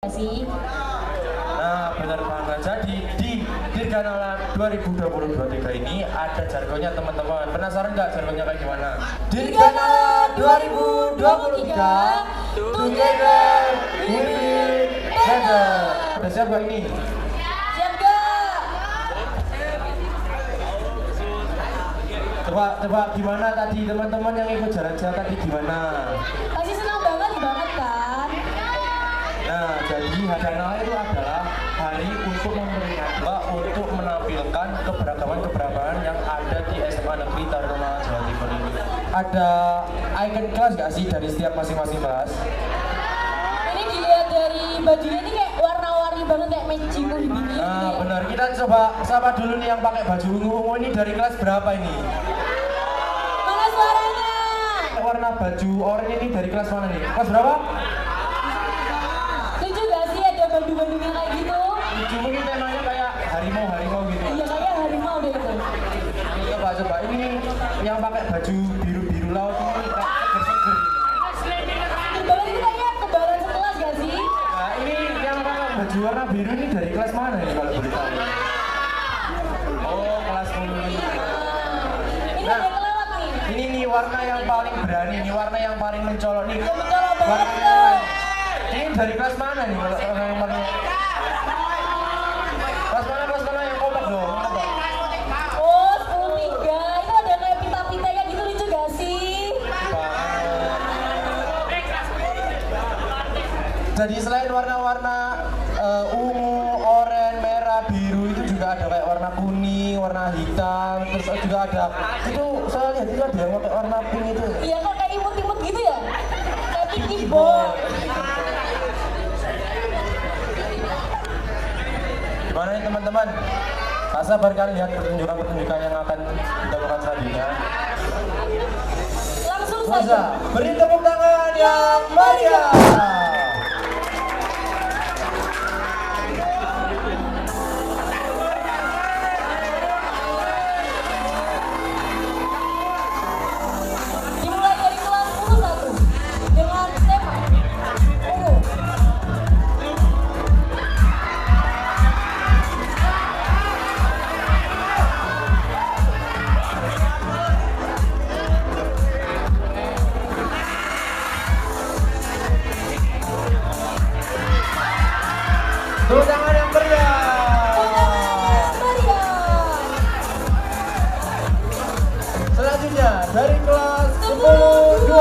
sih. Nah, benar banget. Jadi di Dirganola 2023 ini ada jargonnya teman-teman. Penasaran nggak jargonnya kayak gimana? Dirganola 2023 Together We Will Better. Udah siap gak ini? Siap gak? Coba gimana tadi teman-teman yang ikut jalan-jalan tadi gimana? Pasti senang banget kan? Nah, jadi Dirganola itu adalah hari untuk memperingati, untuk menampilkan keberagaman yang ada di SMA Negeri Taruna Jawa Timur ini. Ada icon kelas nggak sih dari setiap masing-masing kelas? Ini dilihat dari bajunya ini kayak warna-warni banget kayak matching gini. Nah, benar. Kita coba sapa dulu nih yang pakai baju ungu ini dari kelas berapa ini? Mana suaranya? Warna baju oranye ini dari kelas mana nih? Kelas berapa? Lucu gak sih ada bandu-bandunya kayak gitu? Mungkin temanya kayak harimau gitu. Iya kayak harimau deh itu. Coba ini yang pakai baju biru laut ini kayak seger-seger. Kebalan itu kayaknya kebalan sekelas gak sih? Nah, ini yang pakai baju warna biru ini dari kelas mana nih kalau boleh tahu? Oh, kelas 10. Ini Nah, ada yang kelewat nih. ini nih warna yang paling berani, nih warna yang paling mencolok nih. Mencolok banget Warna- tuh. Ini dari kelas mana nih kalau yang warna? Kelas mana yang kompak dong? Kompak. Oh, 10-3. Itu ada kayak pita-pita kayak gitu, lucu gak sih? Jadi selain warna-warna ungu, oranye, merah, biru itu juga ada kayak warna kuning, warna hitam, terus juga ada itu saya lihat itu ada yang pakai warna pink itu. Iya kok kayak imut-imut gitu ya? Kayak pinky ball. Gimana nih teman-teman? Tak sabar kalian lihat pertunjukan yang akan kita lakukan selanjutnya. Langsung Masa saja. beri tepuk tangan yang meriah. Dimulai dari kelas 11 dengan tema ungu. Tepuk tangan yang meriah. Maria. Selanjutnya dari kelas 10-2.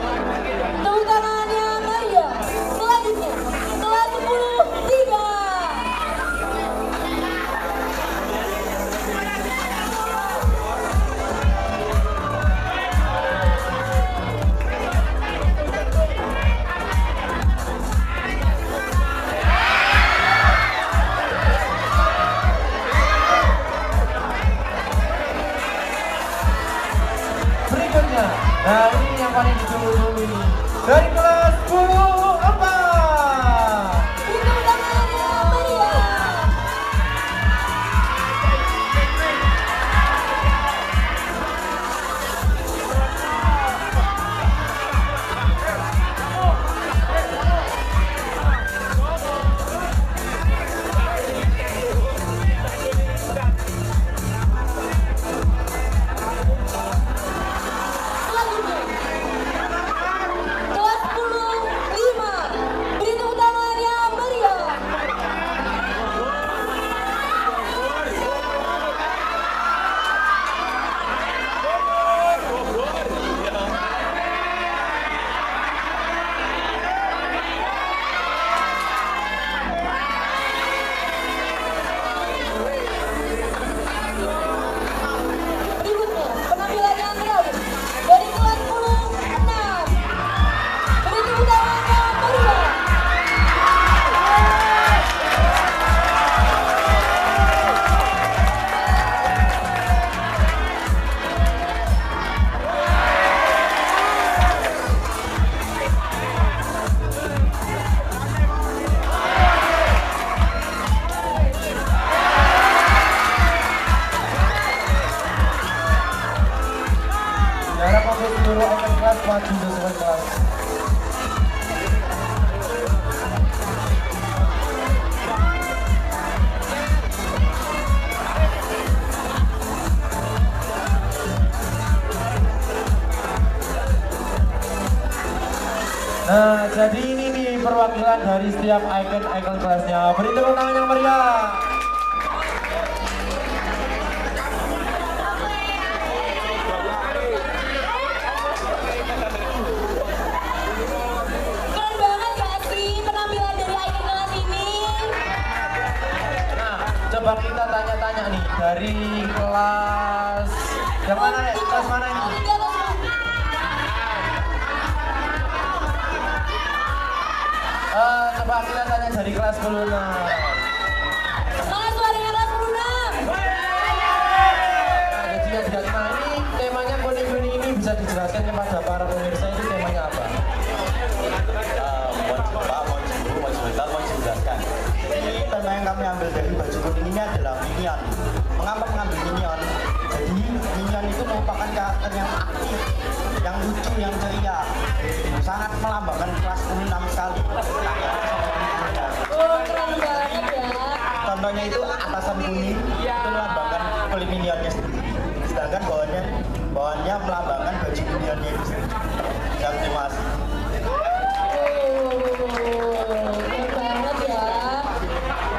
Tepuk tangannya Maria. Selanjutnya kelas 10-3. Berikutnya, nah ini yang paling ditunggu-tunggu ini dari kelas 10-4. Tepuk tangannya Maria. Selanjutnya kelas 10-5. untuk seluruh icon kelas maju sesuai kelas. Nah, jadi ini nih perwakilan dari setiap icon kelasnya. Beri tepuk tangan yang meriah. Keren banget gak sih penampilan dari icon kelas ini? Nah, coba kita tanya-tanya nih dari kelas yang mana nih? Kelas mana ini? Coba kita tanya dari kelas 10. Mana suaranya kelas 10? Nah, jadi yang tidak tahu ini temanya kuning-kuning ini bisa dijelaskan kepada para pemirsa itu temanya apa? Mohon dijelaskan. Jadi tema yang kami ambil dari baju kuning ini adalah minion. Mengapa mengambil minion? Jadi minion itu merupakan karakter yang aktif, yang lucu, yang ceria, sangat melambangkan kelas 6 sekali. Oh, keren banget ya. Contohnya itu atasan kuning itu melambangkan kulit minionnya sendiri, sedangkan bawahannya melambangkan baju minionnya itu sendiri. Dan terima kasih. Keren banget ya.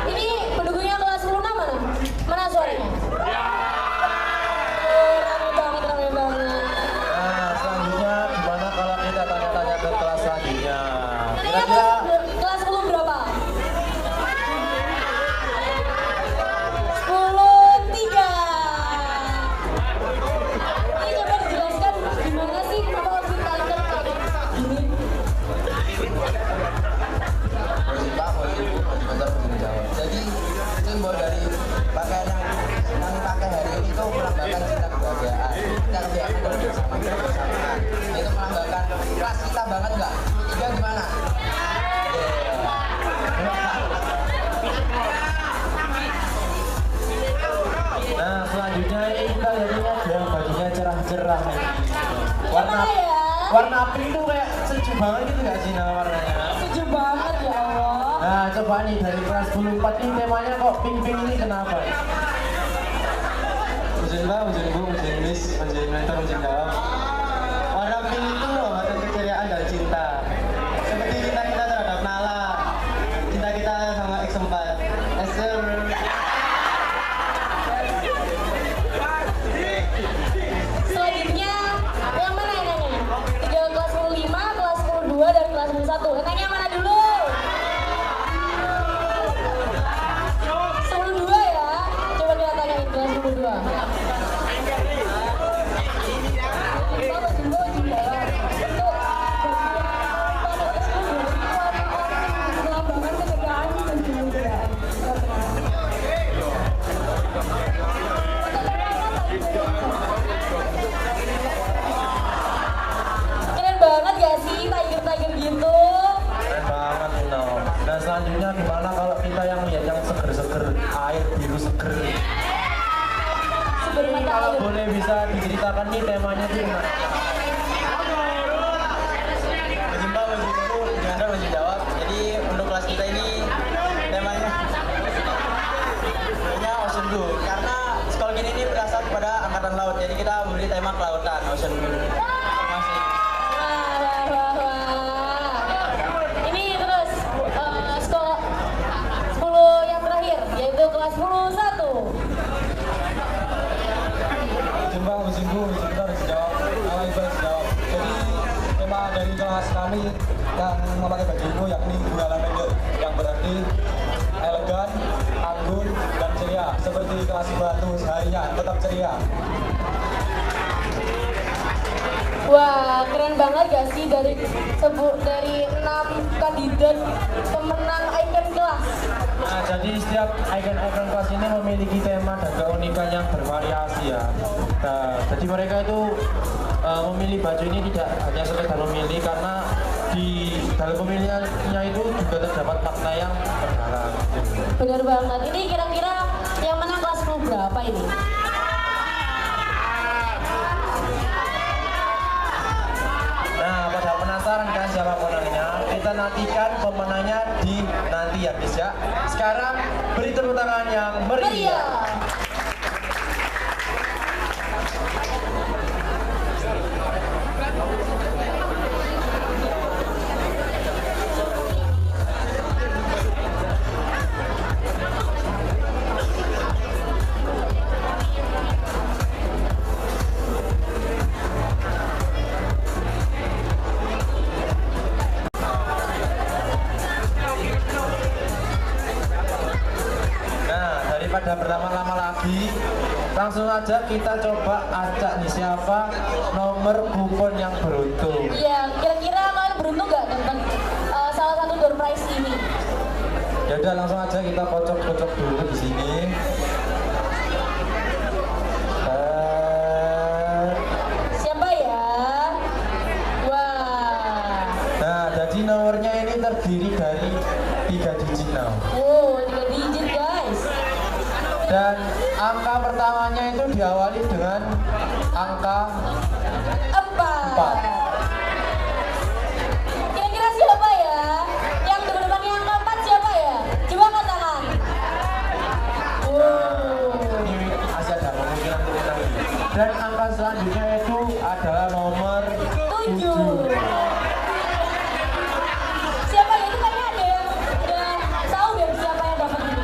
Ini pendukungnya kelas 10 mana? Mana suaranya? Rame banget, rame banget. Nah, selanjutnya gimana kalau kita tanya-tanya ke kelas selanjutnya? Ini Kira-kira kelas 10 berapa? 10 3. Ini coba dijelaskan gimana sih kenapa outfit kalian kayak gini? Jadi simbol dari pakaian yang pakai hari ini itu melambangkan kita kebahagiaan, kita bersama kebersamaan. Itu melambangkan kelas kita banget nggak? Tiga gimana? Nah, selanjutnya ini kita lihatnya ada yang bajunya cerah-cerah nih. Warna Apa ya? warna pink itu kayak sejuk banget gitu gak sih nama warnanya? Sejuk banget ya Allah. Nah, coba nih dari kelas 10 ini temanya kok pink-pink ini kenapa? Ujian mbak, ujian bu, ujian miss, ujian mentor, ujian dalam. Warna pink itu melambangkan keceriaan dan cinta. Seperti cinta kita terhadap Nala, cinta kita sama X4. Selanjutnya yang mana yang nanya? Tiga kelas 15, kelas 12, dan kelas 11. Yang nanya mana dulu? 12 ya. Coba kita tanyain kelas 12. Melambangkan ketegangan dan kemudaan. Keren banget gak sih tiger-tiger gitu? Keren banget no. Nah, selanjutnya gimana kalau kita yang lihat yang seger-seger, air biru seger? Sumber mata Kalau air. boleh bisa diceritakan nih temanya tuh gimana? Ujian mbak, ujian bu, ujian anda, ujian jawab. Jadi untuk kelas kita ini temanya Ocean Blue. Karena sekolah gini ini berasal pada angkatan laut. Jadi kita memberi tema kelautan, Ocean Blue. Terima kasih. Wah. Ini terus sekolah 10 yang terakhir yaitu kelas 11. Jembang, ujian bu, ujian kita harus jawab. Nama ibu harus jawab. Jadi tema dari kelas kami yang memakai baju itu yakni gurala pendek yang berarti elegan, anggun, dan ceria. Seperti kelas batu seharinya tetap ceria. Wah, keren banget gak sih dari 6 kandidat pemenang icon kelas. Nah, jadi setiap icon kelas ini memiliki tema dan keunikan yang bervariasi ya. Nah, jadi mereka itu memilih baju ini tidak hanya sekedar memilih, karena di dalam pemilihannya itu juga terdapat makna yang terdalam. Bener banget. Ini kira-kira yang menang kelas 10 berapa ini? kita nantikan pemenangnya di nanti ya guys ya. Sekarang beri tepuk tangan yang meriah. Daripada berlama-lama lagi, langsung aja kita coba acak nih siapa nomor kupon yang beruntung. Iya, kira-kira kalian beruntung nggak dapat salah satu door prize ini? Ya udah langsung aja kita kocok-kocok dulu di sini. Siapa ya? Wah. Nah, jadi nomornya ini terdiri dari 3 digit now. Oh, 3 digit guys. Dan angka pertamanya itu diawali dengan angka 4. Kira-kira siapa ya? Yang depan-depannya angka 4 siapa ya? Coba angkat tangan. ini masih ada kemungkinan untuk menang ini. Dan angka selanjutnya itu adalah nomor 7. Siapa ya? Itu kayaknya ada yang udah tahu deh siapa yang dapat ini.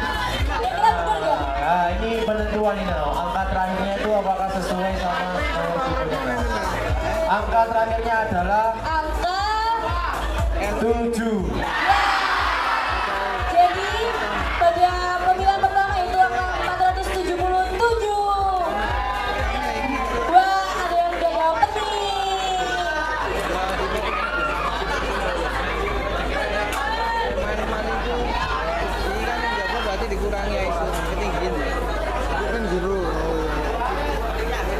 Kira-kira benar nggak? Nah, ini penentuan ini now. Angka terakhirnya itu apakah sesuai sama nomor kuponnya now? Angka terakhirnya adalah Angka 7. Jadi pada pemilihan pertama itu angka 477. Wah, ada yang udah dapet nih. Ini kan yang jago berarti dikurangi ya itu ketinggian ya. Itu kan juru.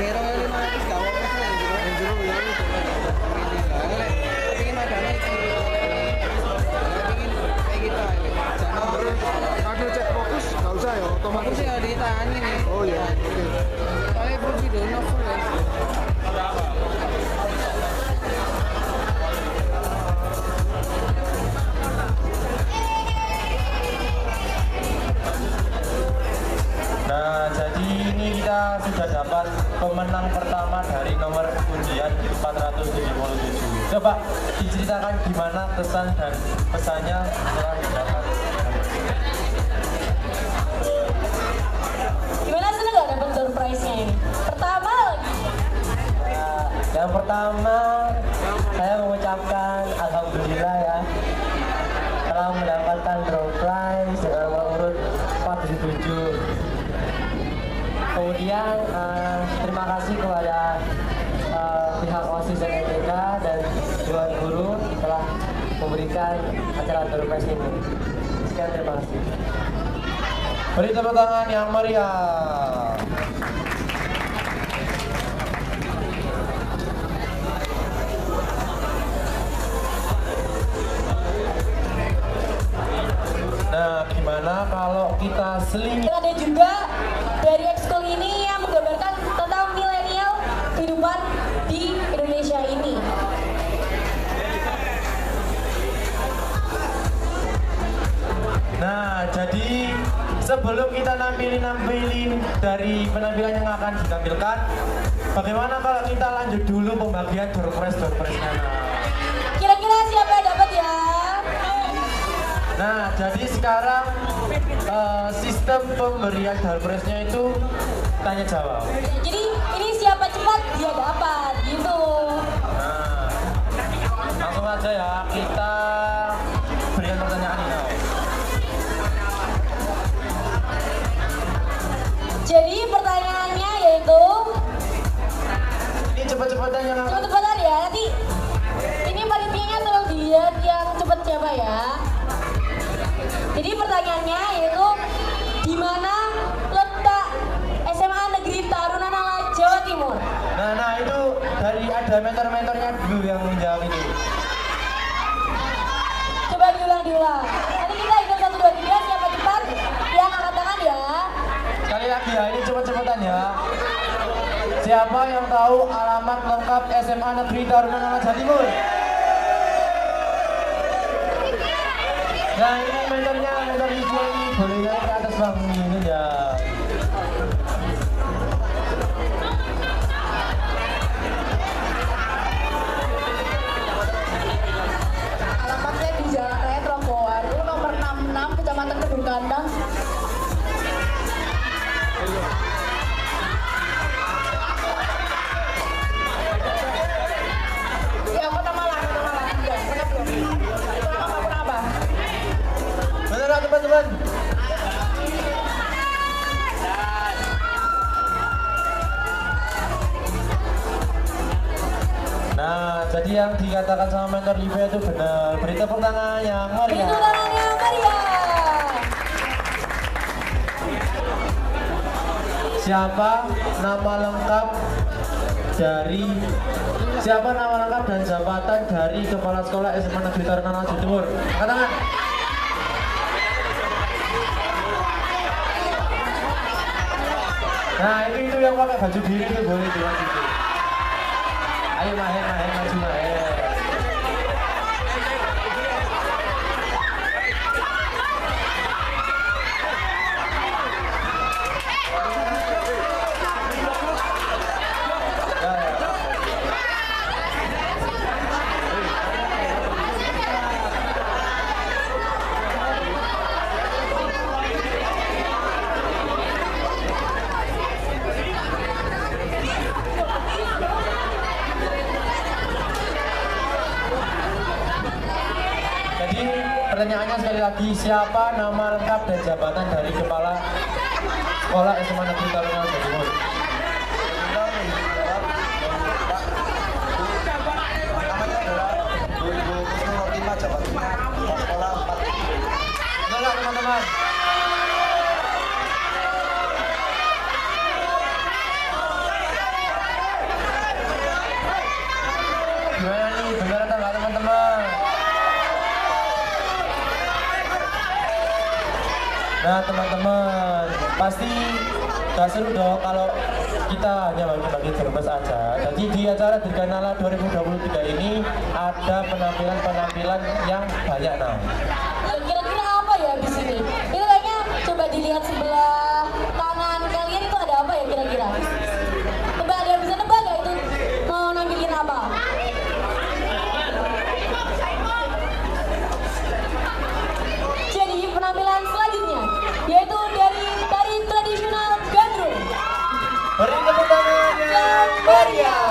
Kira 500 gak apa-apa sih yang juru ya itu. Pengen ada nih sih. Pengen kayak kita ini. Jangan Ada cek fokus, nggak usah ya, aku otomatis. sih ada ditanya nih. Oh iya, oke. Soalnya perlu video novel ya. Nah, jadi ini kita sudah dapat pemenang pertama dari nomor undian 477. Coba diceritakan gimana kesan dan pesannya setelah dapat. Gimana, seneng nggak dapat door prize-nya ini? Pertama lagi. Yang pertama, saya mengucapkan alhamdulillah ya telah mendapatkan door prize dengan nomor urut 477. Kemudian terima kasih kepada pihak OSIS dan ETK dan Dewan Guru telah memberikan acara door prize ini. Sekian, terima kasih. Beri tepuk tangan yang meriah. Nah, gimana kalau kita seling? Ada juga dari ekskul ini yang menggambarkan tentang milenial kehidupan di Indonesia ini. Nah, jadi sebelum kita nampilin dari penampilan yang akan ditampilkan, bagaimana kalau kita lanjut dulu pembagian door prize-nya? Kira-kira siapa yang dapat ya? Nah, jadi sekarang sistem pemberian door prize-nya itu tanya jawab. Jadi ini siapa cepat dia dapat gitu. Nah, langsung aja ya kita berikan pertanyaan ini. Jadi pertanyaannya yaitu Ini cepet-cepetan yang cepet-cepetan ya. Nanti ini panitianya tolong dilihat yang cepet siapa ya. Jadi pertanyaannya yaitu di mana letak SMA Negeri Tarunanala Jawa Timur? Nah itu dari ada mentor-mentornya dulu yang menjawab itu. Coba diulang. Nanti kita hitung 1, 2, 3 siapa cepat yang angkat tangan ya. Sekali lagi ya, ini cepet-cepetan ya. Siapa yang tahu alamat lengkap SMA Negeri Tarunanala Jawa Timur? Nah ini mentornya, mentor Livia ini boleh naik ke atas bang, ini ya. Alamatnya di Jalan Raya Tronggoan, itu nomor 66, Kecamatan Kedung Kandang. Ya, Kota Malang, Kota Malang. Udah, pernah belum? Itu apa? Bener nggak teman-teman? Nah, jadi yang dikatakan sama mentor Livia itu benar. Beri tepuk tangan yang meriah. Itu tangannya Maria. Siapa nama lengkap dan jabatan dari Kepala Sekolah SMA Negeri Taruna Jawa Timur? Angkat tangan. Nah, itu yang pakai baju biru itu boleh buat itu. Ayo Mahen maju Mahen. Pertanyaannya sekali lagi, siapa nama lengkap dan jabatan dari Kepala Sekolah SMA Negeri Taruna Jawa Timur? Namanya adalah Bu Kusnurrohimah, jabatannya Sekolah 4. Benar nggak teman-teman? Gimana nih, benar atau nggak teman-teman? Nah teman-teman, pasti gak seru dong kalau kita hanya bagi-bagi Brebes aja. Jadi di acara Dirganala 2023 ini ada penampilan-penampilan yang banyak nah. Kira-kira apa ya di sini? Itu kayaknya coba dilihat sebelah kanan kalian itu ada apa ya kira-kira? Coba ada yang bisa nebak nggak itu mau nampilin apa? Jadi penampilan selanjutnya yaitu dari tari tradisional Gandrung. Beri tepuk tangan yang meriah.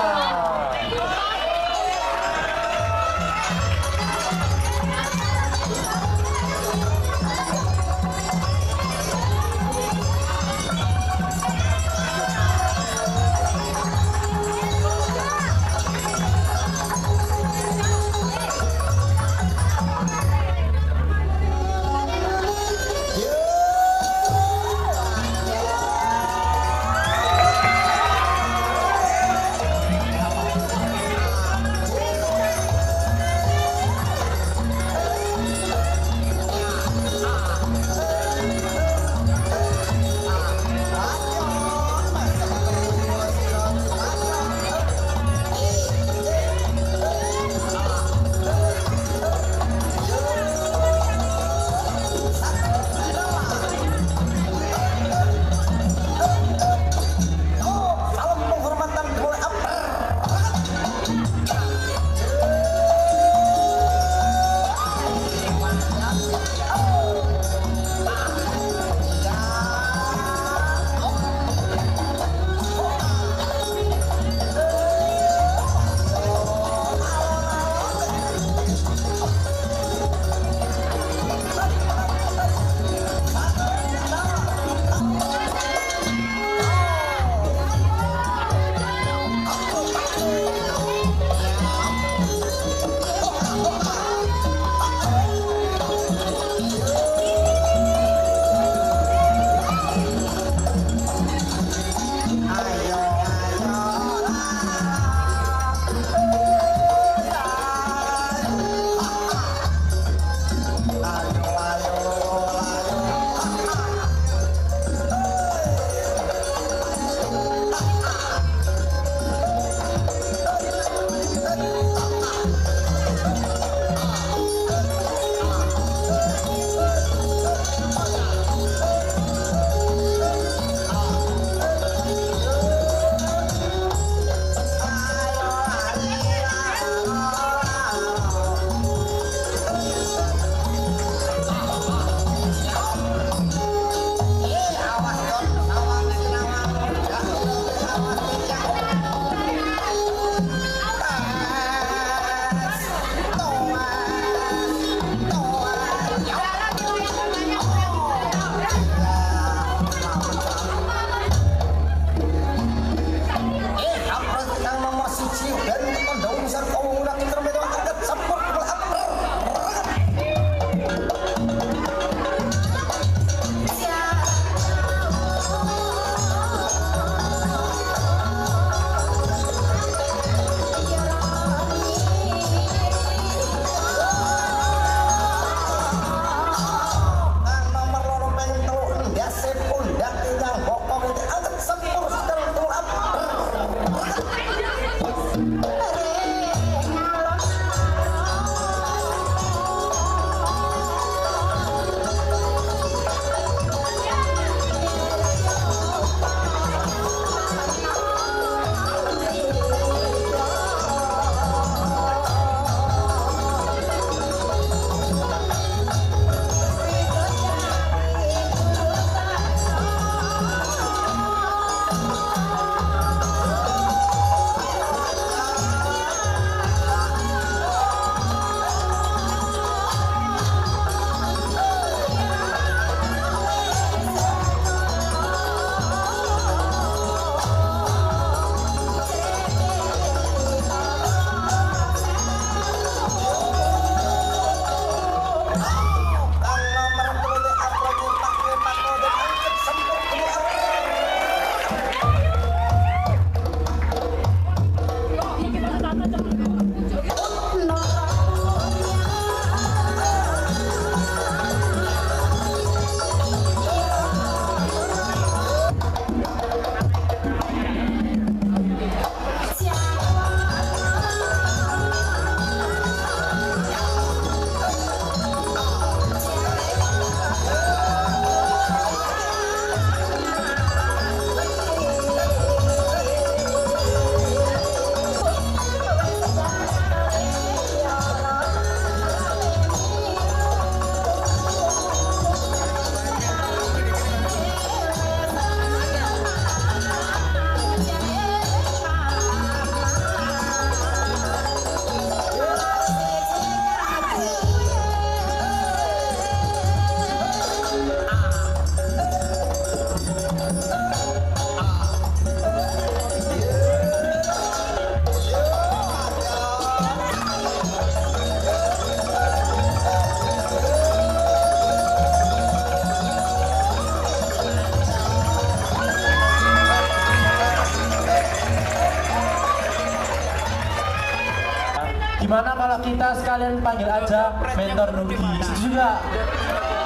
Gimana kalau kita sekalian panggil aja mentor Nugi? Setuju nggak?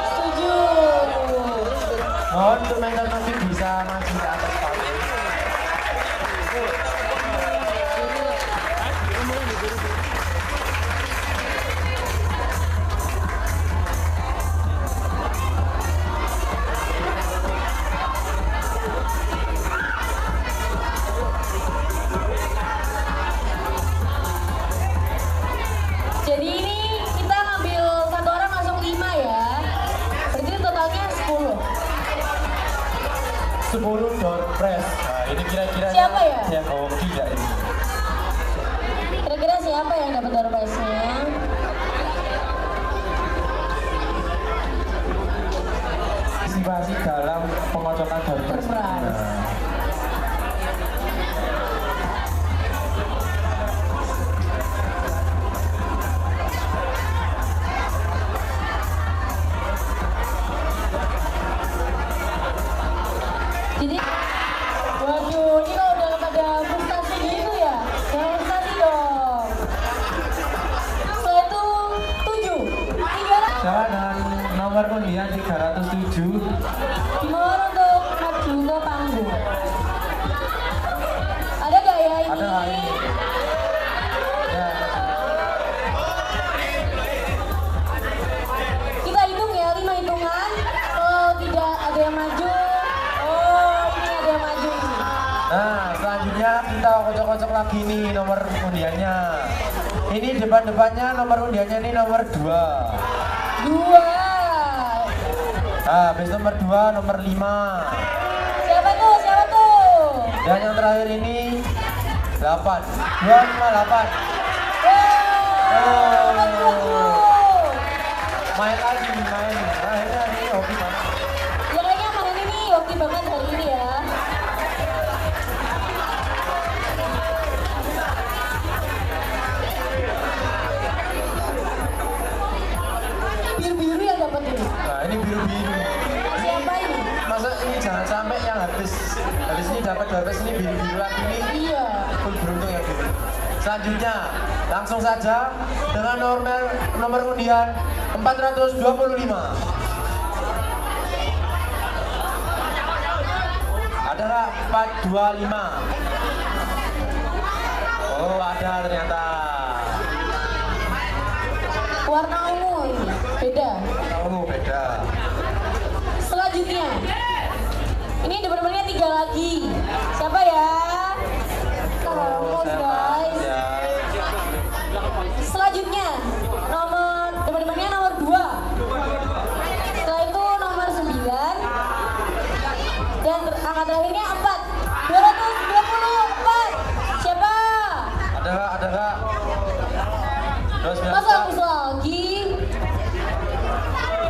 Setuju. Mohon untuk mentor Nugi bisa maju ke atas panggung. Jadi ini kita ngambil satu orang masuk 5 ya. Berarti totalnya 10. 10 door press. Nah, ini kira-kira Siapa ya? Yang hoki ya ini. Kira-kira siapa yang dapat door prize-nya? Partisipasi dalam pengocokan door press. Surprise. Nah, Jadi, waduh, ini kalau udah pada frustasi gitu ya, jangan frustasi dong. Setelah itu 7, 300. dan nomor undian 307. Mohon untuk maju ke panggung. Ada gak ya ini? Ada nggak ini? Ya. Kita hitung ya, 5 hitungan. Kalau tidak ada yang maju, oh ini ada yang maju ini. Nah, selanjutnya kita kocok-kocok lagi nih nomor undiannya. Ini depan-depannya nomor undiannya ini nomor 2. 2. Nah, habis nomor 2, nomor 5. Siapa tuh? Siapa tuh? Dan yang terakhir ini 8. 258. Oh. Main lagi, main. Nah, ini hoki banget. Ya kayaknya malam ini hoki banget hari ini ya. Biru-biru yang dapat ini. Nah, ini biru-biru. Siapa ini? Masa ini jangan sampai yang habis ini dapat ini biru-biru lagi nih. Iya. Full beruntung ya biru. Selanjutnya, langsung saja dengan nomor undian 425. Adalah 425. Oh, Ada nggak? 29 Masa habis lagi?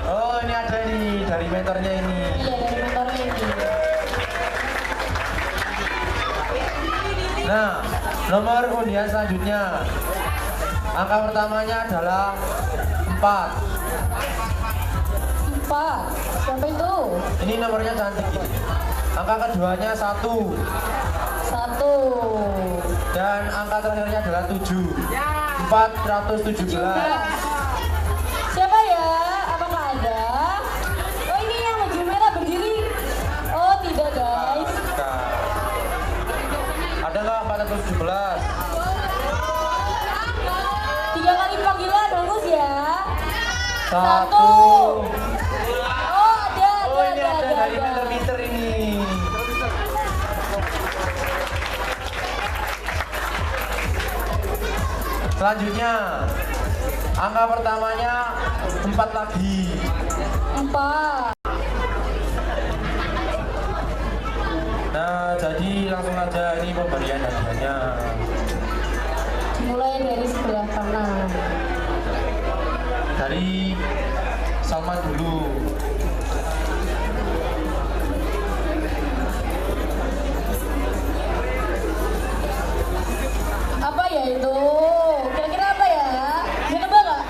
Oh ini ada ini dari mentornya ini. Iya, dari mentornya ini. Nah, nomor undian selanjutnya. Angka pertamanya adalah 4. 4. Siapa itu? Ini nomornya cantik. Angka keduanya 1. 1. Dan angka terakhirnya adalah 7. 417. Siapa ya? Apakah ada? Oh ini yang baju merah berdiri. Oh tidak guys. Ada nggak 417? 3 kali panggilan bagus ya. 1. 1. Oh ada. Oh ini ada dari meter ini. Selanjutnya angka pertamanya 4 lagi. 4. Nah jadi langsung aja ini pemberian hadiahnya. Mulai dari sebelah kanan. Dari Salman dulu. Apa ya itu? Kira-kira apa ya? Bisa nebak nggak?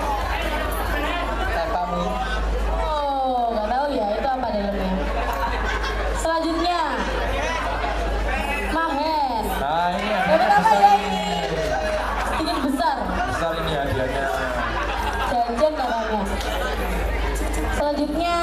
Kamu Oh, nggak tahu ya. Itu apa dalamnya? Selanjutnya, Mahen. Nah ini Dapat hadiahnya apa besar ya ini. ini? Sedikit besar. Besar ini hadiahnya. Jajan katanya. Selanjutnya,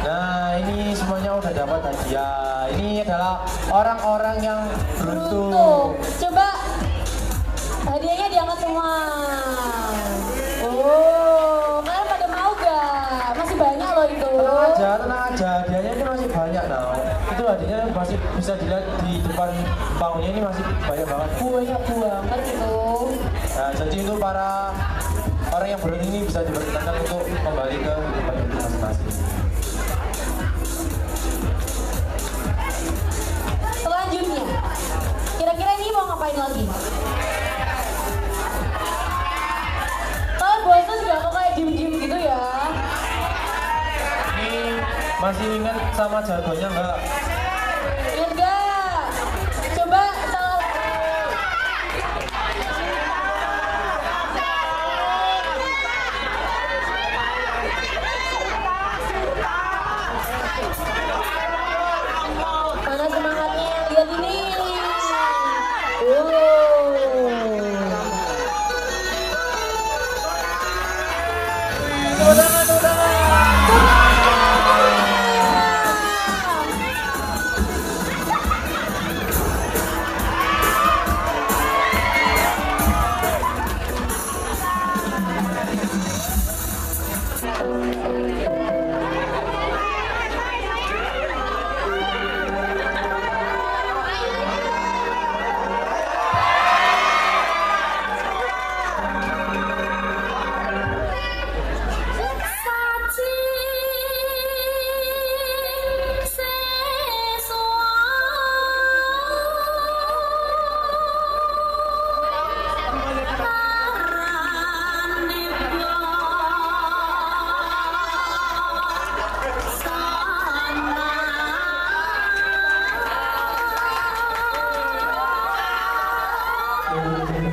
Nah ini semuanya udah dapat hadiah. Ini adalah orang-orang yang beruntung. beruntung. Coba hadiahnya diangkat semua. Oh, kalian pada mau gak? Masih banyak loh itu. Tenang aja, hadiahnya ini masih banyak now. Itu hadiahnya masih bisa dilihat di depan panggungnya ini masih banyak banget. Banyak banget itu. Nah jadi untuk para orang yang beruntung ini bisa dipersilakan untuk kembali ke tempat duduk masing-masing. Selanjutnya, kira-kira ini mau ngapain lagi? Kalian bosan gak kok kayak diem-diem gitu ya? Ini masih ingat sama jargonnya nggak? Ingat gak? Coba salah. Mana semangatnya? Lihat ini.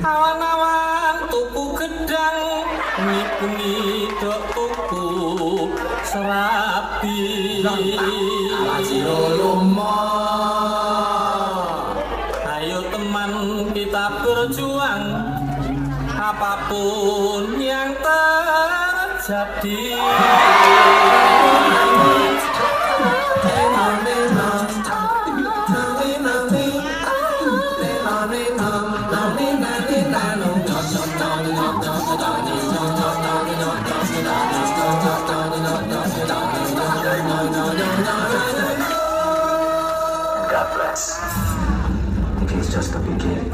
Awan-awan tuku gedang bengi dok tuku serapi ayo teman kita berjuang apapun yang terjadi. God bless. I think it's just the beginning.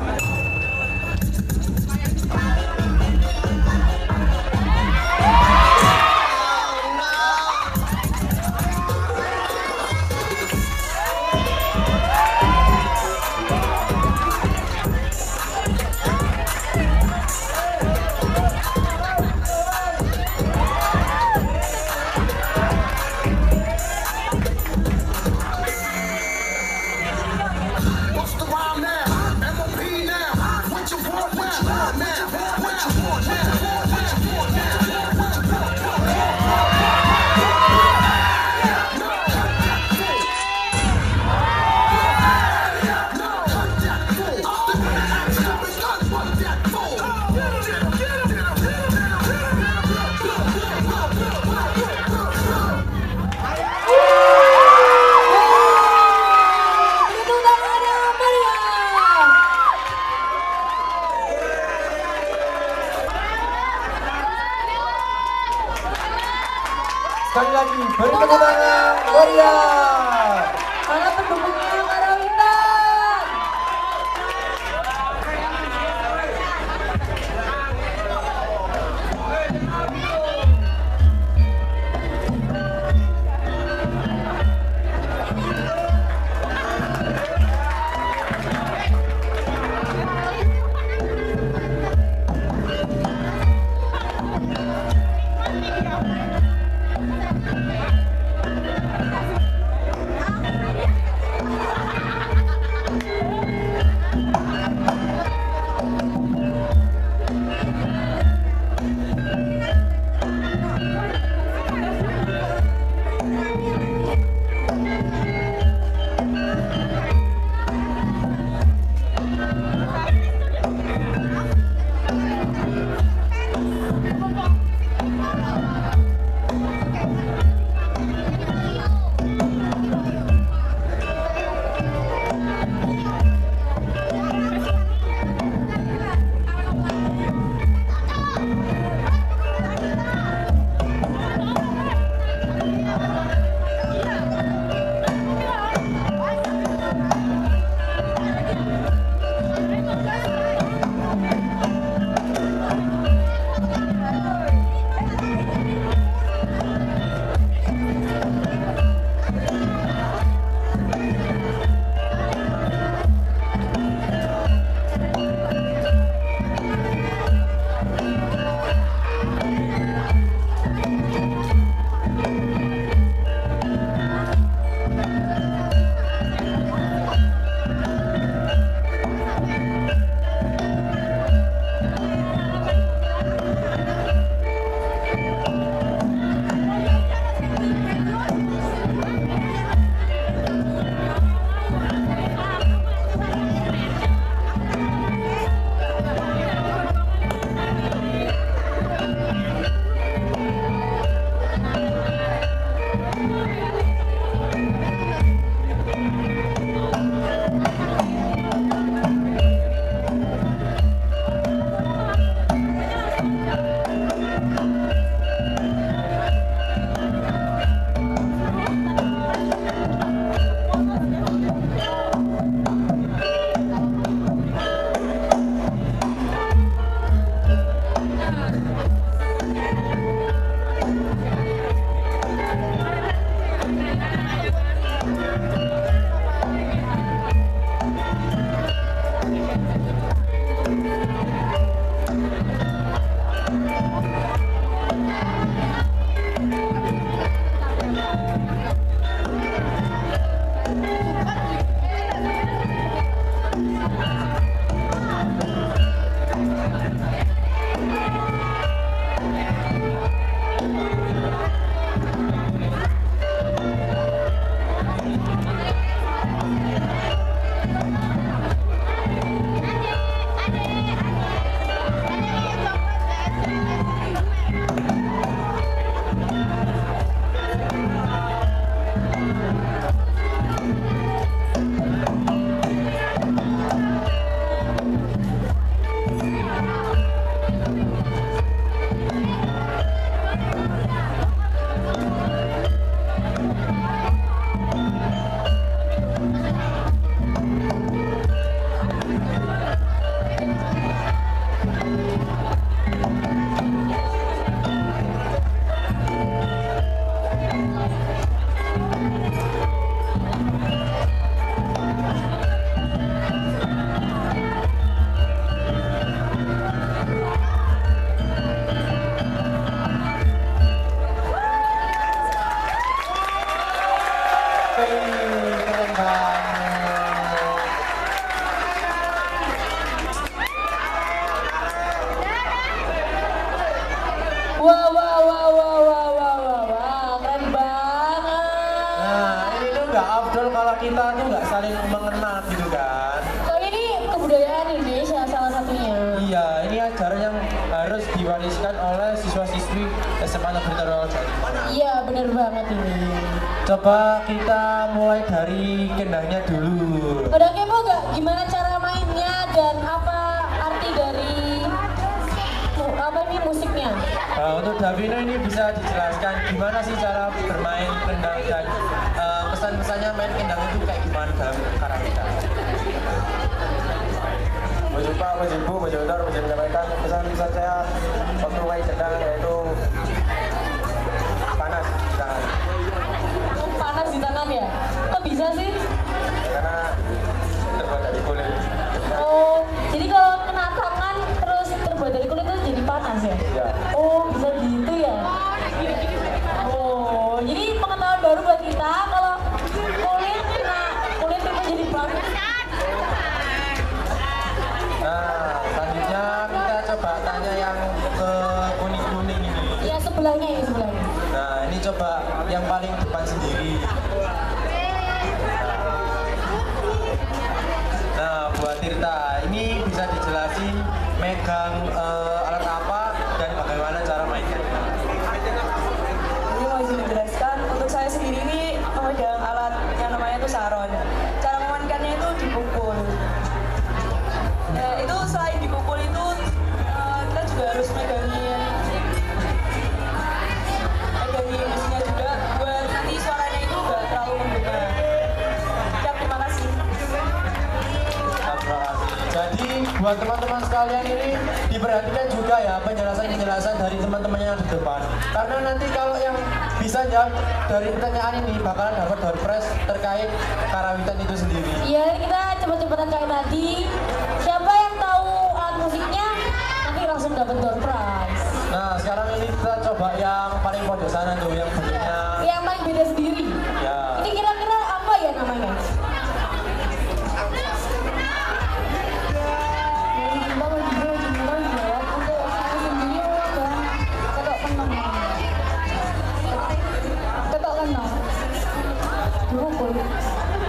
Sekali lagi, beri tepuk tangan meriah. Mana pendukungnya Karawitan? juga saling mengenal gitu kan. Oh, ini kebudayaan Indonesia salah satunya. Iya, ini acara yang harus diwariskan oleh siswa-siswi SMA Negeri Tarunajaya Jawa Timur. Iya, bener banget ini. Coba kita mulai dari kendangnya dulu. Udah kepo gak gimana cara mainnya dan apa arti dari apa ini musiknya? Nah, untuk Davino ini bisa dijelaskan gimana sih cara bermain kendang dan pesan-pesannya main kendang itu kayak gimana dalam karakter. Mau jumpa, mau jumpa, mau jodor, mau menyampaikan pesan-pesan saya waktu main kendang yaitu panas di tangan. Panas di tangan ya? Kok bisa sih? Karena terbuat dari kulit. Oh, jadi kalau kena tangan terus terbuat dari kulit itu jadi panas ya? Ya. Oh, bisa gitu ya? Oh, jadi pengetahuan baru buat kita kalau kulit kena kulit itu jadi panas. Nah, selanjutnya kita coba tanya yang ke kuning-kuning ini. Ya sebelahnya ini sebelahnya. Nah, ini coba yang paling depan sendiri. Nah, buat Tirta, ini bisa dijelasin megang alat apa dan bagaimana cara mainnya. Ini mau izin menjelaskan, untuk saya sendiri ini memegang alat yang namanya itu saron. Cara memainkannya itu dipukul. Nah, itu selain dipukul itu kita juga harus megangin mesinnya juga buat nanti suaranya itu nggak terlalu menggema. Ya, terima kasih. Terima kasih. Jadi buat teman-teman sekalian ini diperhatikan juga ya penjelasan-penjelasan dari teman-teman yang di depan. Karena nanti kalau yang bisa jawab dari pertanyaan ini bakalan dapat door prize terkait karawitan itu sendiri. Iya, kita cepet-cepetan kayak tadi. Siapa yang tahu alat musiknya nanti langsung dapat door prize. Nah, sekarang ini kita coba yang paling pojok sana tuh yang bentuknya Yang paling beda sendiri. ya. Ini kira-kira apa ya namanya?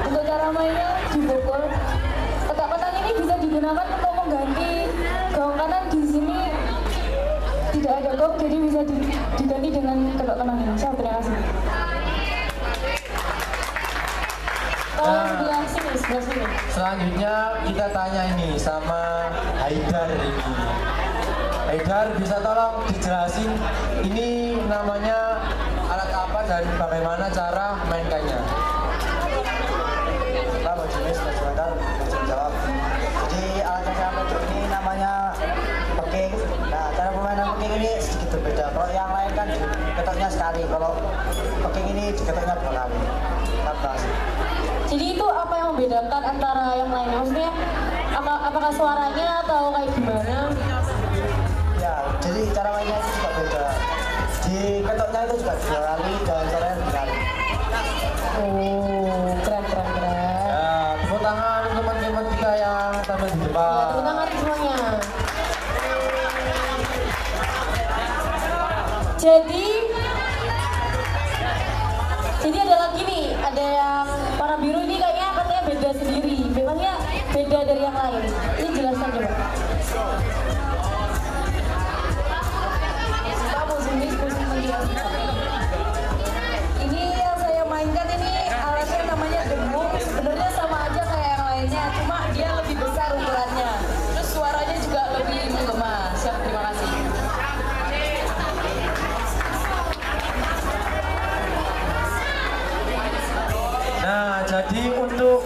Untuk cara mainnya dibukul. Kotak-kotak ini bisa digunakan untuk mengganti gong kanan di sini tidak ada gong, jadi bisa diganti dengan kedok kanan ini. Saya terima kasih. Kalau sebelah sini, sebelah sini. Selanjutnya kita tanya ini sama Haidar ini. Haidar bisa tolong dijelasin ini namanya alat apa dan bagaimana cara mainkannya? Kita mau jenis sebentar, mau jawab. Jadi alat yang saya pakai ini namanya peking. Nah, cara permainan peking ini sedikit berbeda. Kalau yang lain kan ketoknya sekali. Kalau peking ini ketoknya dua kali. Kita bahas. Jadi itu apa yang membedakan antara yang lainnya? Maksudnya apakah suaranya atau kayak gimana? Ya, jadi cara mainnya itu juga beda. Di ketoknya itu juga dua kali dan caranya dua kali. Oh, keren. Ya, tepuk tangan untuk teman-teman kita yang tampil di Ya, depan. tepuk tangan semuanya. Jadi ada lagi nih, ada yang warna biru ini kayaknya katanya beda sendiri. Memangnya beda dari yang lain. Ini jelaskan coba. Kamu sini menjelaskan. Ini yang saya mainkan ini alatnya namanya dengung. Sebenarnya sama aja kayak yang lainnya, cuma dia lebih besar ukurannya. Terus suaranya juga lebih menggema. Siap, terima kasih. Nah, jadi untuk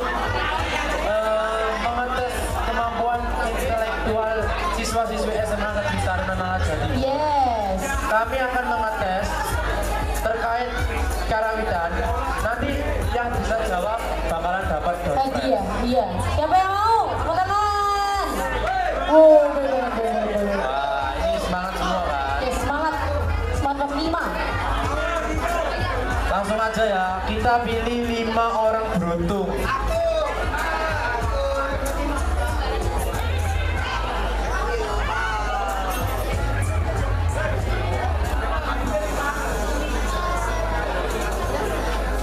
mengetes kemampuan intelektual siswa-siswi SMA Negeri Tarunajaya Jawa Timur, Yes. kami akan mengetes terkait karawitan. Nanti yang bisa jawab bakalan dapat door Tadi prize. ya, iya. Siapa yang mau? Angkat tangan. Oh, boleh. Wah, ini semangat semua kan. Oke, semangat 5. Langsung aja ya, kita pilih 5 orang beruntung.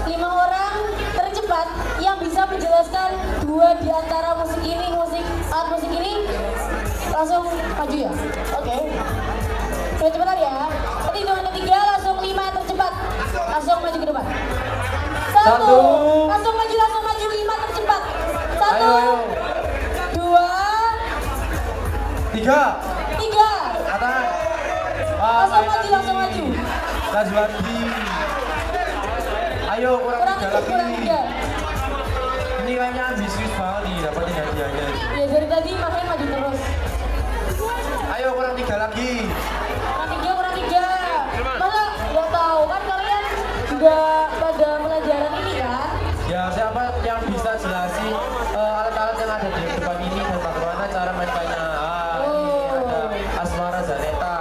Lima orang tercepat yang bisa menjelaskan Satu. Langsung maju 5 tercepat. 1, Ayo. 2, 3. 3. Atas. Langsung maju. Laju lagi. Ayo kurang 3 lagi. Kurang 3. Ini kayaknya ambisius banget nih dapetin hadiahnya. Ya dari tadi makanya maju terus. Ayo kurang 3 lagi. Kurang 3. Masa nggak tahu kan kalian juga pada pelajaran ini kan? Ya siapa yang bisa jelasin alat-alat yang ada di depan ini dan bagaimana cara mainkannya? Ini ada Asmara Zaneta.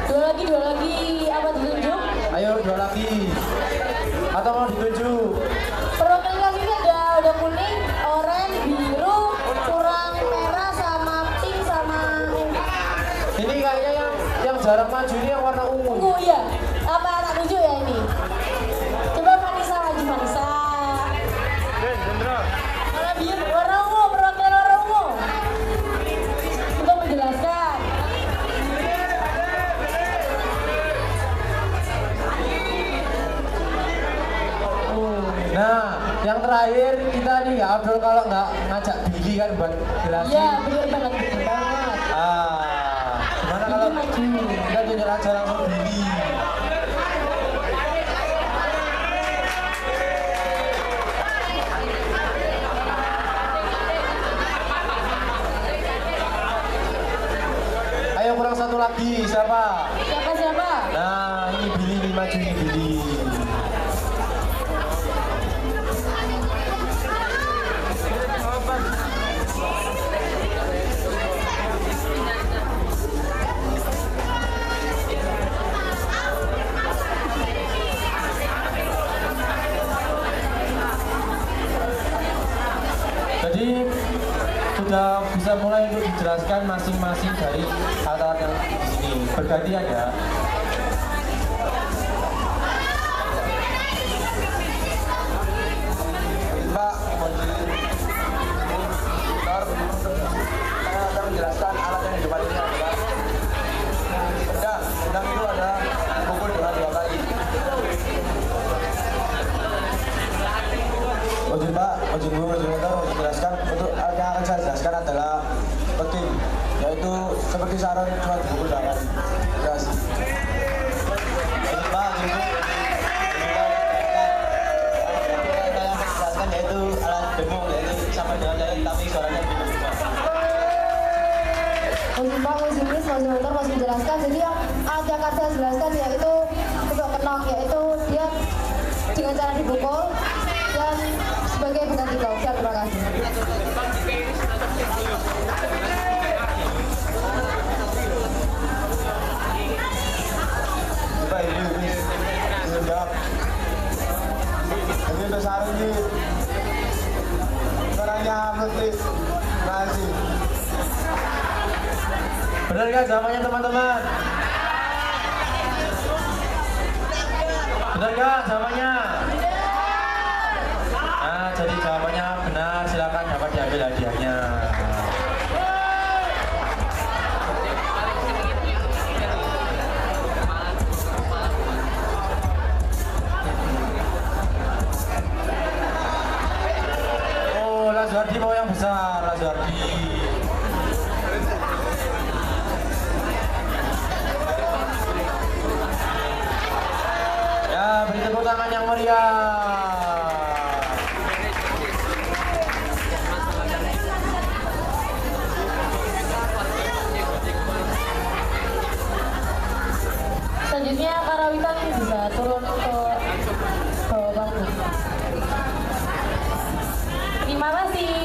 2 lagi. Apa ditunjuk? Ayo 2 lagi. Atau mau ditunjuk? Perwakilan kelas ini ada kuning, oranye, biru, kurang merah sama pink sama Ini kayaknya yang jarang maju ini yang warna ungu. ungu ya. Apa anak tunjuk ya ini? Coba Vanessa maju Vanessa. Warna biru, warna ungu, perwakilan warna ungu. Untuk menjelaskan. Nah, yang terakhir kita nih ya Abdul kalau nggak ngajak Billy kan buat jelasin. Iya, bener banget. Gimana kalau kita tunjuk aja langsung Billy? Ayo kurang 1 lagi, siapa? Siapa? Nah, ini Billy maju nih Billy. Jadi sudah bisa mulai untuk dijelaskan masing-masing dari alat-alat yang di sini. Bergantian ya. Mbak, saya akan menjelaskan alat yang di depan ini adalah pedang. Pedang itu adalah pukul dengan 2 kali. Ojek motor menjelaskan untuk alat yang akan saya jelaskan adalah peting, yaitu seperti saran cuma dipukul 2 kali. Terus, Pak, yaitu alat demo, yaitu sama dengan lain tapi suaranya lebih besar. Masih motor masih menjelaskan. Jadi yang akan saya jelaskan yaitu untuk kenok, yaitu dia dengan cara dipukul dan sebagai pengganti gausnya. Terima kasih. Coba ini jawab. Ini untuk saran ini suaranya menteri masih. Benar kan jawabannya teman-teman? Benar kan jawabannya? Nah, jadi jawabannya benar, silakan dapat diambil hadiahnya. Oh, Lazuardi mau yang besar, Lazuardi. Ya, beri tepuk tangan yang meriah. Selanjutnya Karawitan bisa turun ke bawah bangku. Terima kasih.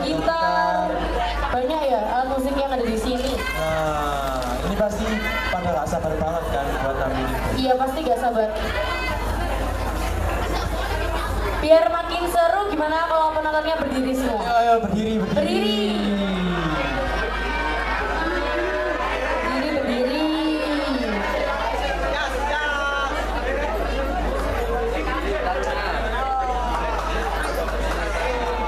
gitar, banyak ya alat musik yang ada di sini. Nah, ini pasti pada gak sabar banget kan buat tampil. Iya pasti gak sabar. Biar makin seru gimana kalau penontonnya berdiri semua? Ayo berdiri, Berdiri. Berdiri.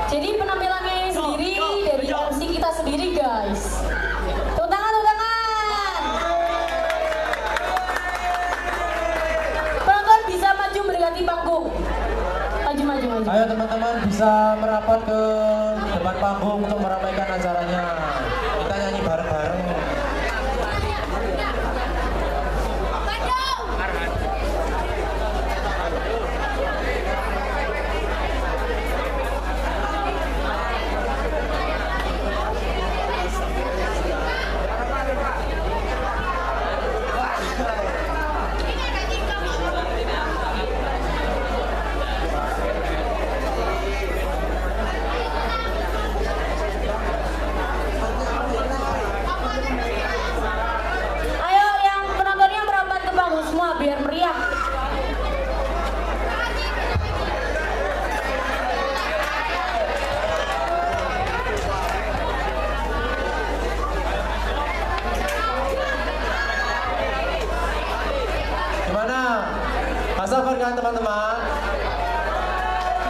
Jadi penampilannya ini sendiri dari MC kita sendiri guys. Tepuk tangan, tepuk tangan. Penonton bisa maju mendekati panggung. Maju. Ayo teman-teman bisa merapat ke depan panggung untuk meramaikan acaranya. Kita nyanyi bareng-bareng. Ayo yang penontonnya merapat ke panggung semua biar meriah. Gimana? Gak sabar kan teman-teman?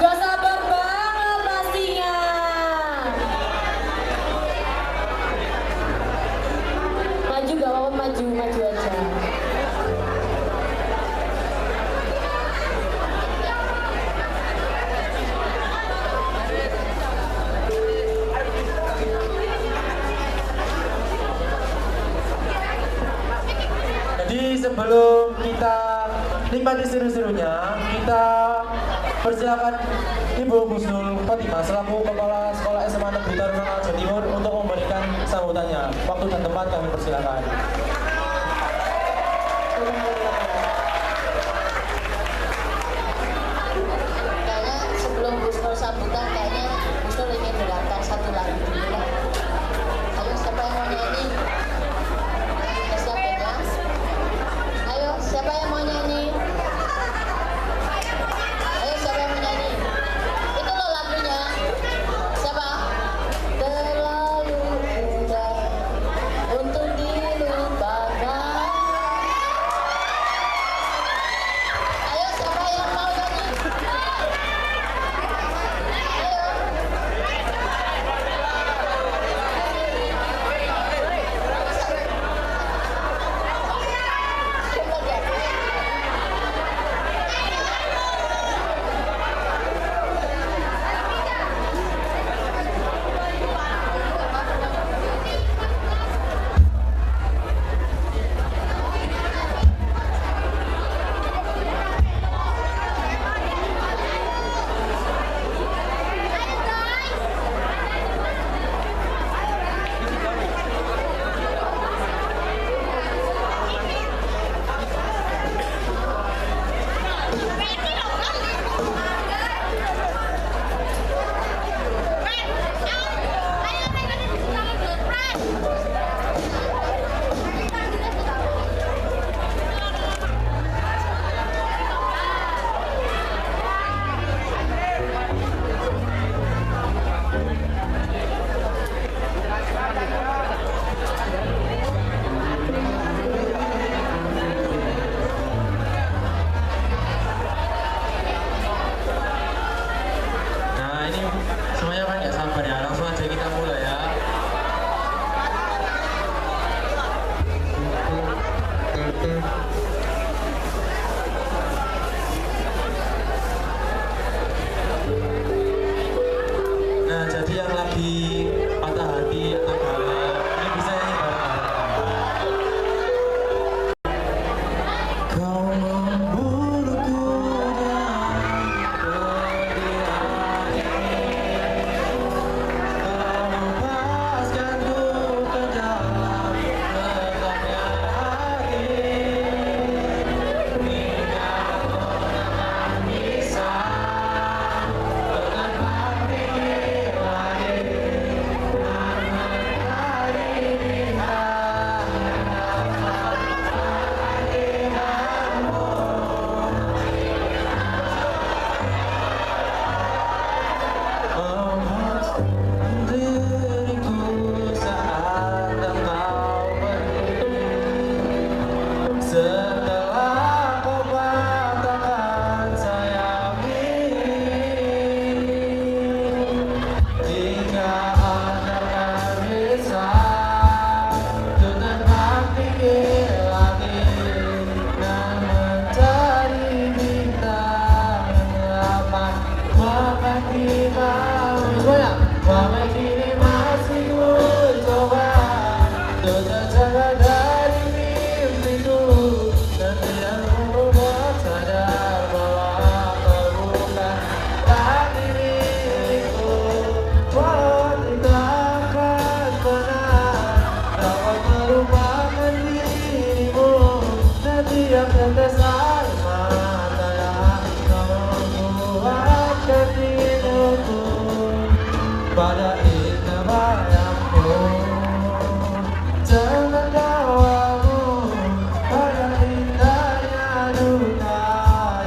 Gak sabar banget pastinya. Maju gak apa-apa, maju aja. Jadi sebelum kita nikmati seru-serunya, kita persilakan Ibu Gusnul Fatimah selaku Kepala Sekolah SMA Negeri Taruna Jawa Timur untuk memberikan sambutannya. Waktu dan tempat kami persilakan. Kayaknya sebelum Gusnul sambutan, kayaknya Gusnul ingin mendengarkan satu lagu dulu lah. Ayo siapa yang mau nyanyi? Kita siapin ya. Ayo siapa yang mau nyanyi? Ayo siapa yang mau nyanyi? Itu loh lagunya. Siapa? Terlalu mudah untuk dilupakan. Ayo siapa yang mau nyanyi? Nah ini semuanya kan nggak sabar ya, langsung aja kita mulai ya. Nah jadi yang lagi patah hati atau galau, ini bisa nyanyi bareng-bareng. Kau memburuku pada indah bayangmu. Jangan bawamu pada indahnya duka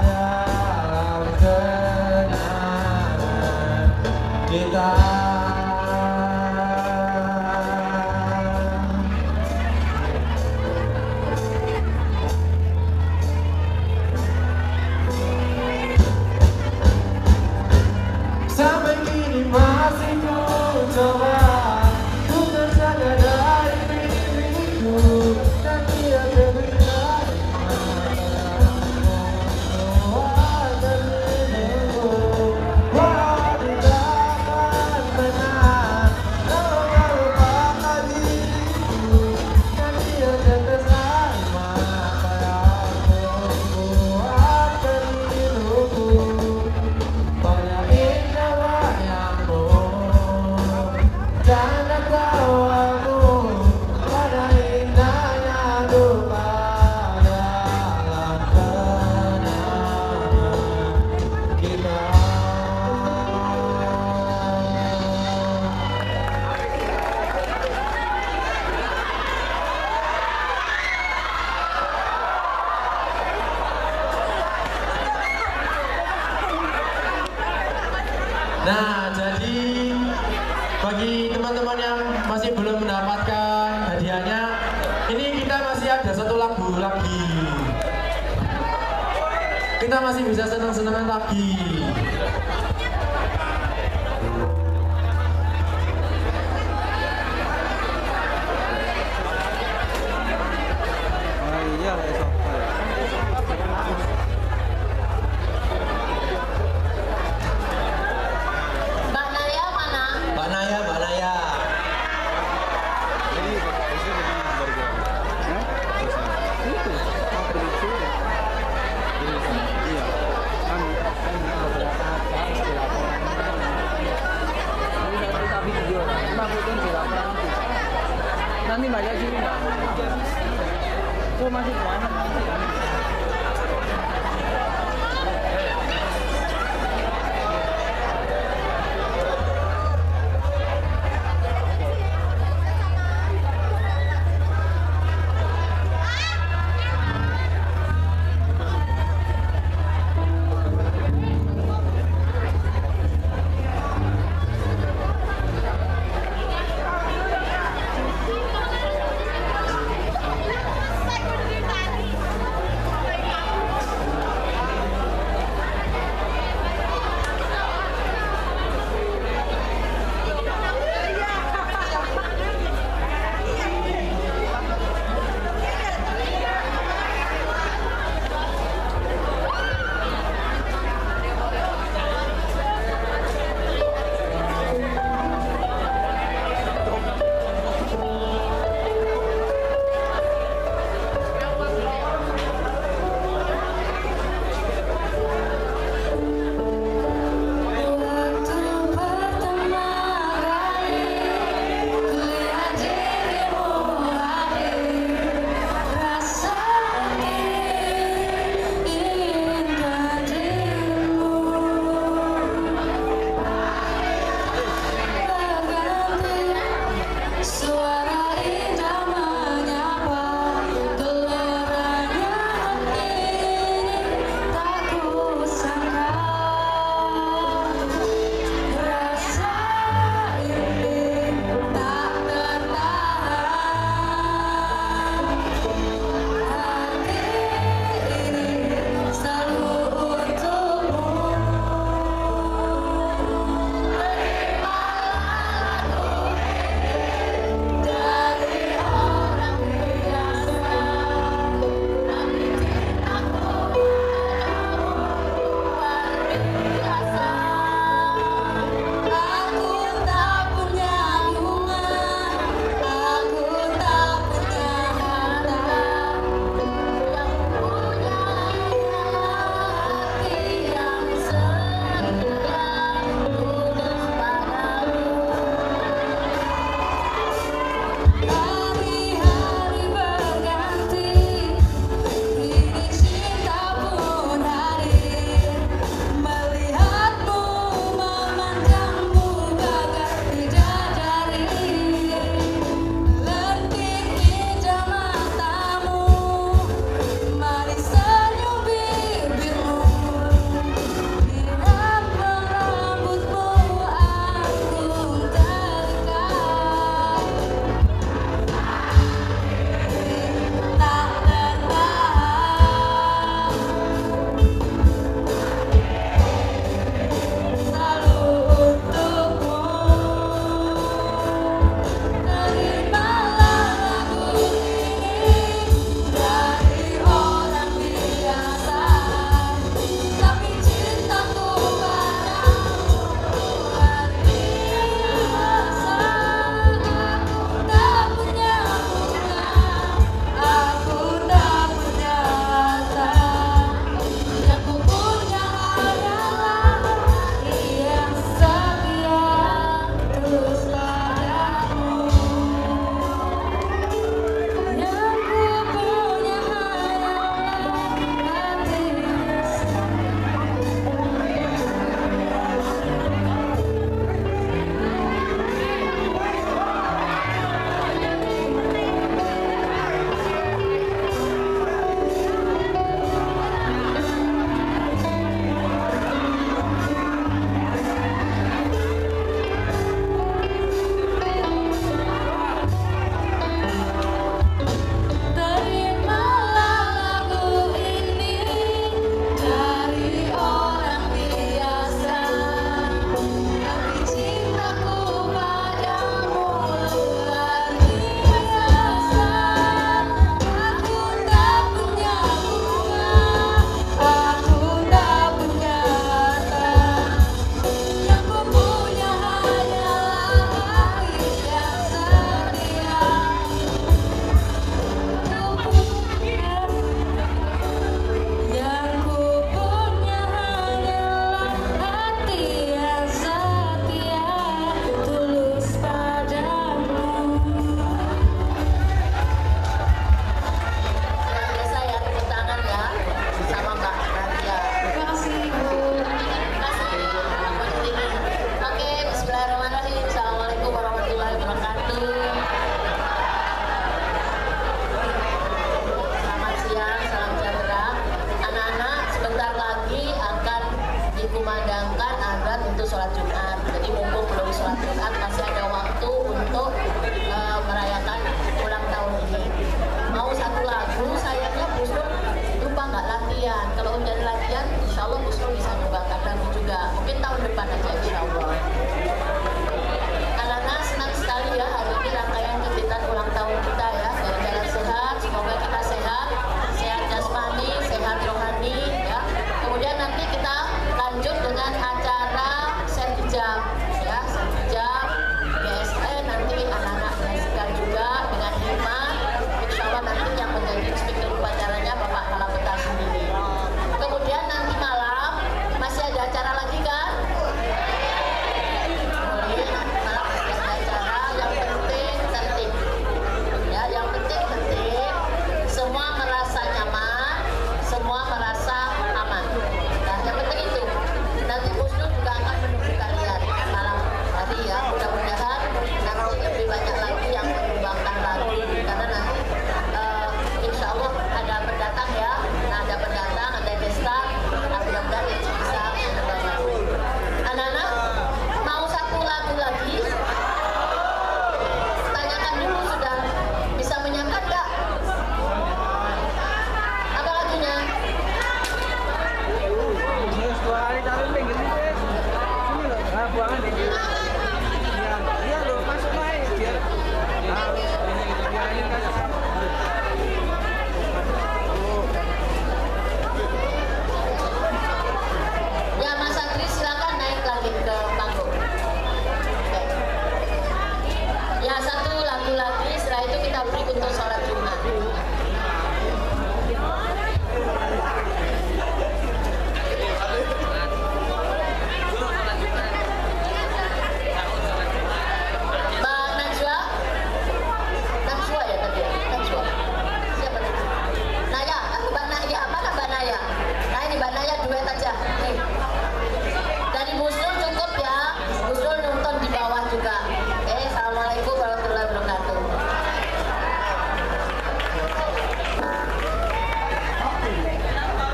dalam kenangan kita. Sampai kini masih ku coba ku terjaga dari mimpiku dan dia terbilang semua terhidupku. Walau tidak akan pernah kau melupakan diriku dan dia terkesima apa yang aku buat terhidupku. Pada indah bayangmu dan tawamu, pada indahnya duka dalam kenangan kita. Nah, jadi bagi teman-teman yang masih belum mendapatkan hadiahnya, ini kita masih ada satu lagu lagi. Kita masih bisa senang-senangan lagi. Oh iya, esok. Mbak Naya mana? Mbak Naya, Mbak Naya. Nanti banyak sini nggak? Kok masih banyak?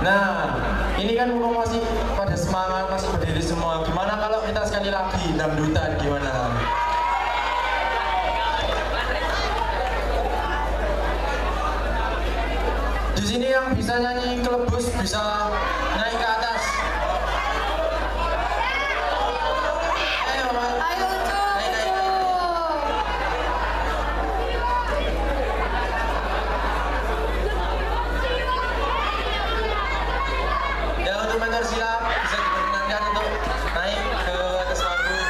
Nah, ini kan mumpung masih pada semangat, masih berdiri semua. Gimana kalau kita sekali lagi dangdutan gimana? Di sini yang bisa nyanyi kelebus bisa naik ke atas. Ayo, Mas. Ayo, Cuk. Naik. Ya, untuk mentor silat bisa diperkenankan untuk naik ke atas panggung.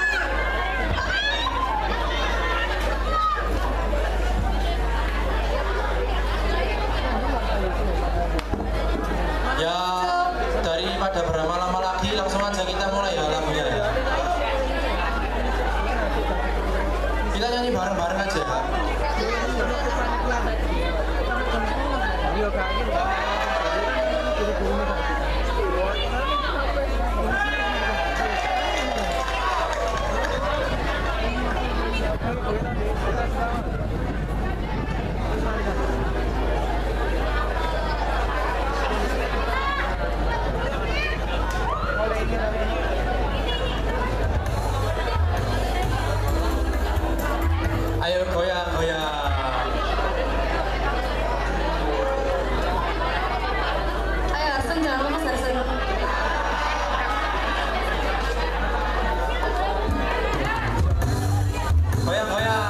Ya, daripada berlama-lama lagi, langsung aja kita mulai ya lagunya ya. Kita nyanyi bareng-bareng aja ya. Ayo goyang, goyang. Ayo, Arsen, jangan lemas, Arsen. Goyang, goyang.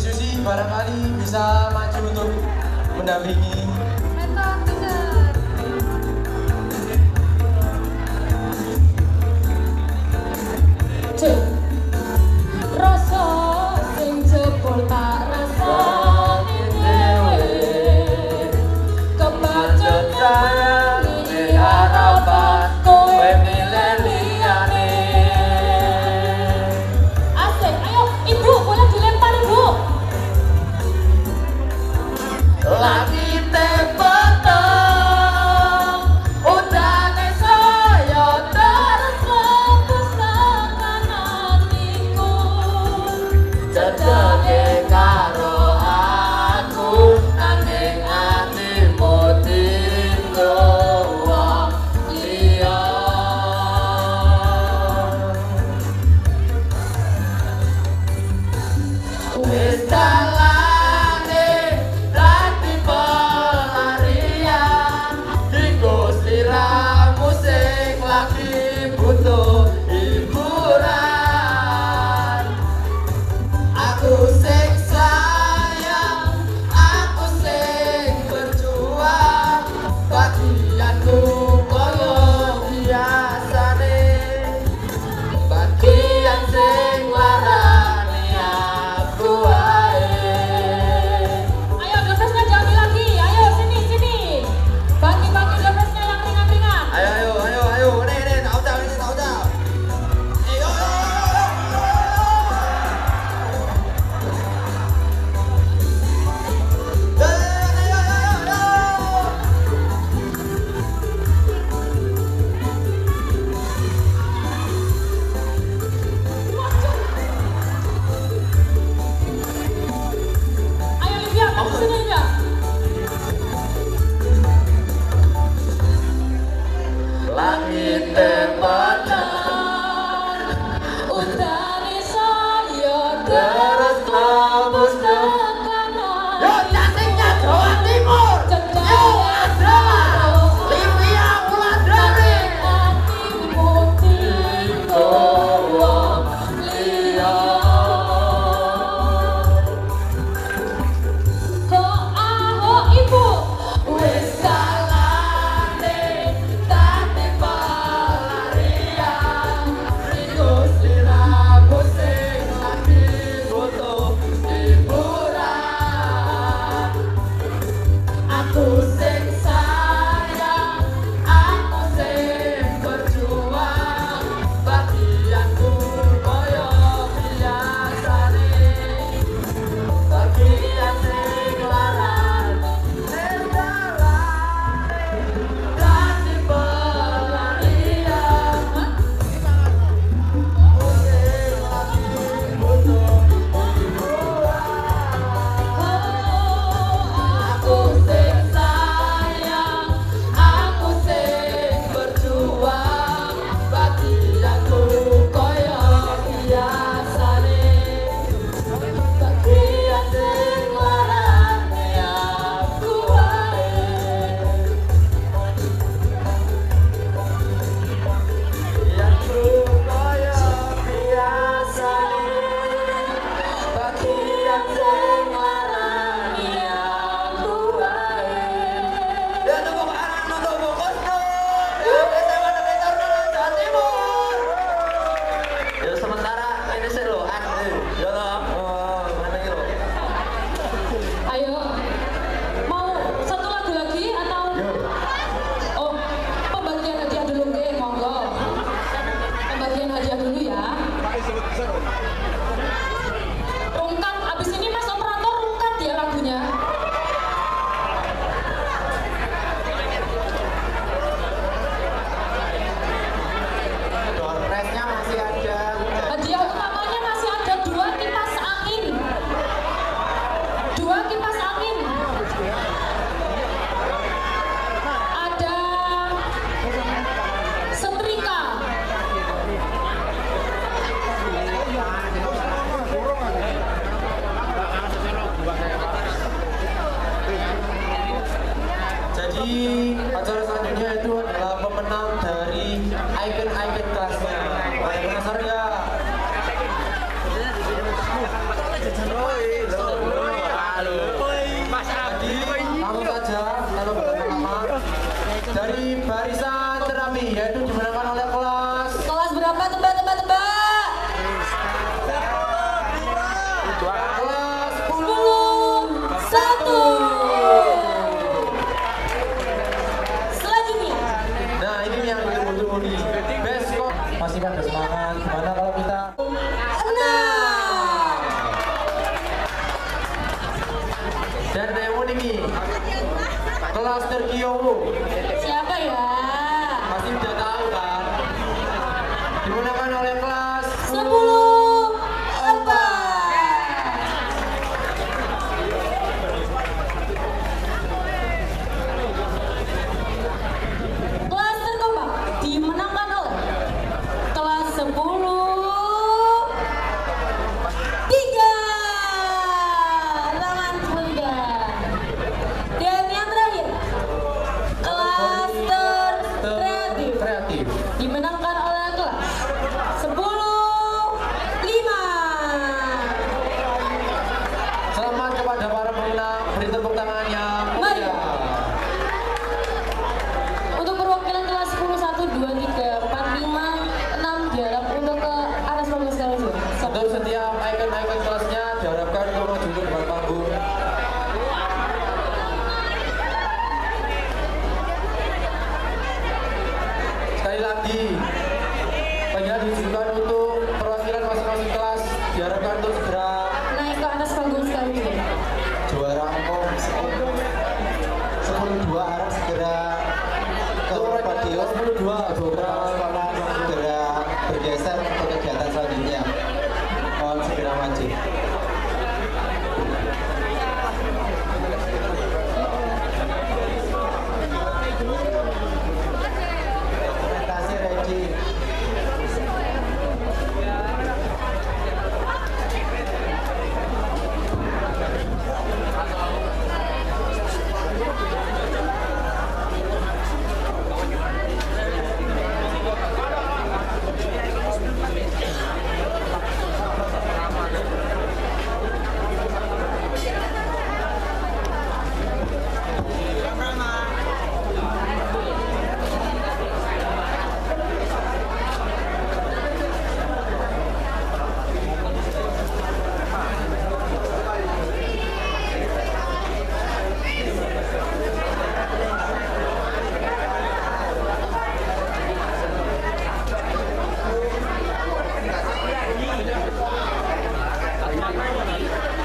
Susi barangkali bisa maju untuk mendampingi. Mentor, bener. Cuk. Rasa sing jebol tak rasani dhewe. Kebacut sayang di harapan kowe milih liyane. Asik, ayo ibu boleh dilempar ibu. Lagi tepeteng udane saya terus lepas tekan hatiku. Cedake karo aku nanging hatimu tinggo wong liya. Wis dalane dadi pelarian dienggo sliramu sing lagi butuh hiburan. Aku sing sayang, aku sing berjuang, bagianku koyo biasane, bagian sing larani aku wae. Ayo dofresnya jangan lagi, ayo sini sini, bagi-bagi dofresnya yang ringan-ringan. Ayo, ayo, ayo, ayo. Nih, tak udah, ini tak udah. Ayo, ayo, Ayo Livia, kamu sini Livia. langit tepatnya Udane saya terus tembus tekan Yo, cantiknya Jawa Timur. Yo, adalah Livia Wulandari. hatimu tinggo wong liya. nih. Besok masih pada semangat. Gimana kalau kita dan demo nih kelas terkiowo Siapa ya? pasti udah tahu kan, digunakan oleh kelas 10 Kelas terkompak dimenangkan oleh kelas 10 3. Tangan tiga. Dan yang terakhir kelas kreatif dimenangkan oleh kelas 10 5. Selamat kepada para pemenang, beri tepuk tangan yang Mari. meriah. Untuk perwakilan kelas 10 1 2 3 4 5 6 diharap untuk ke atas panggung sekali lagi. Untuk setiap ikon-ikon kelasnya diharapkan untuk maju ke depan panggung. Sekali lagi, panggilan ditujukan untuk perwakilan masing-masing kelas diharapkan untuk segera Naik ke atas panggung sekali lagi. juara umum 10-2 harap segera ke podium 10-2 segera bergeser untuk kegiatan selanjutnya. Mohon segera maju. Dokumentasi ready.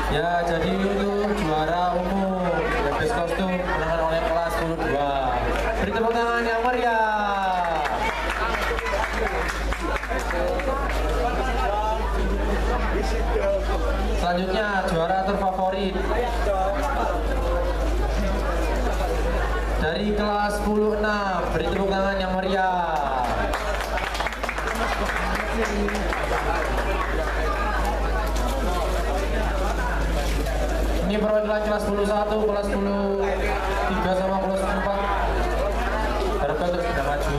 Ya, jadi untuk juara umum Bebes Kostum menangkan oleh kelas 10-2. Beri tepuk tangan yang meriah. Selanjutnya juara terfavorit dari kelas 10-6. Beri tepuk tangan yang meriah. Ini perwakilan kelas 10-1, kelas 10-3 sama kelas 4. Harapkan untuk sudah maju.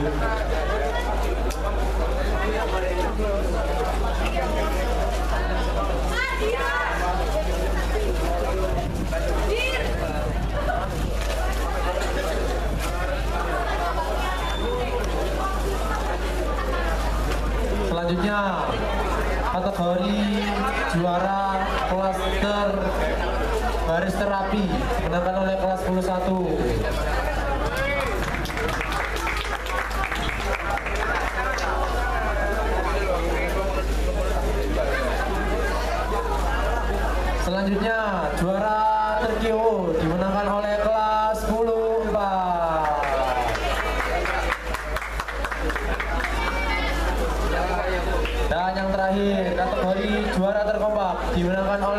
Selanjutnya kategori juara klaster baris terapi dimenangkan oleh kelas 10-1. Selanjutnya juara terkio dimenangkan oleh kelas 10-4. Dan yang terakhir kategori juara terkompak dimenangkan oleh